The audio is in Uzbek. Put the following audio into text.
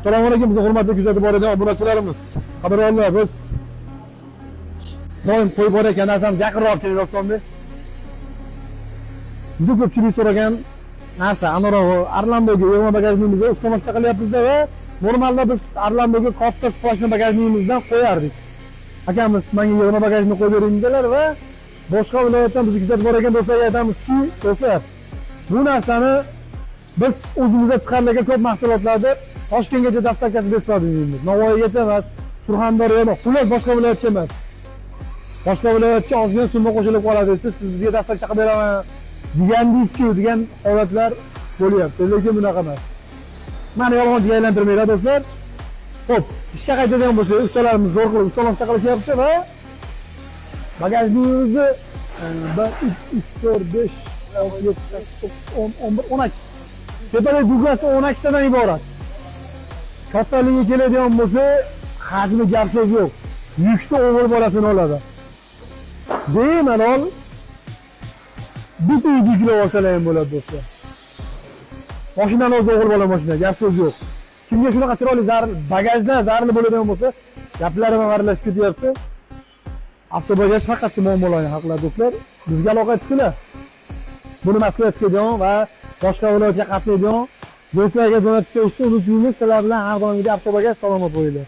Assalomu alaykum, bizni hurmatli kuzatib boradigan obunachilarimiz. Qadrli biz doim qo'yib borayotgan narsamiz yaqinroq keling dostonda. Juda ko'pchilik so'ragan narsa anaroq Arlandoga yig'ma bagajnimizni ustamoshta qilyapmiz-da va normalda biz Arlandoga katta splashni bagajnimizdan qo'yardik. Akamiz menga yig'ma bagajni qo'yib bering dedilar va boshqa viloyatdan bizni kuzatib borayotgan do'stlarga aytamizki, do'stlar, bu narsani biz o'zimizda chiqarilgan ko'p mahsulotlarda Toshkentgacha dastavkasi berib turamiz. Navoiygacha emas, Surxondaryo emas, xullas boshqa viloyatga emas. Boshqa viloyatga ozgina summa qo'shilib qoladi desa, siz bizga dastavka qilib beraman degandingizku degan holatlar bo'lyapti. Lekin bunaqa emas. Mani yolg'onchiga aylantirmaylar do'stlar. Xo'p, ishga qaytadigan bo'lsak, ustalarimiz zo'r qilib ustamoshta qilishyapti va bagajimizni 1 2 3 4 5 6 7 8 9 10 11 12 tepalik dugasi 12 tadan iborat. Kattaligi keladigan bo'lsa, hajmi gap so'z yo'q. Yukni o'g'il bolasini oladi. Bemalol bitta yuklab olsalar ham bo'ladi do'stlar. Mashinani o'zi o'g'il bola mashina, gap so'z yo'q. Kimga shunaqa chiroyli bagajdan zararli bo'ladigan bo'lsa, gaplarim aralashib ketyapti. Avtobagaj faqat muammolarni haqlar do'stlar. Bizga aloqa chiqinglar. Buni Moskvaga chiqadigan va boshqa viloyatga qatnaydigan do'stlarga jo'natib qo'yishni unutmaymiz. Sizlar bilan har doimgidek avtobagaj salomat bo'linglar.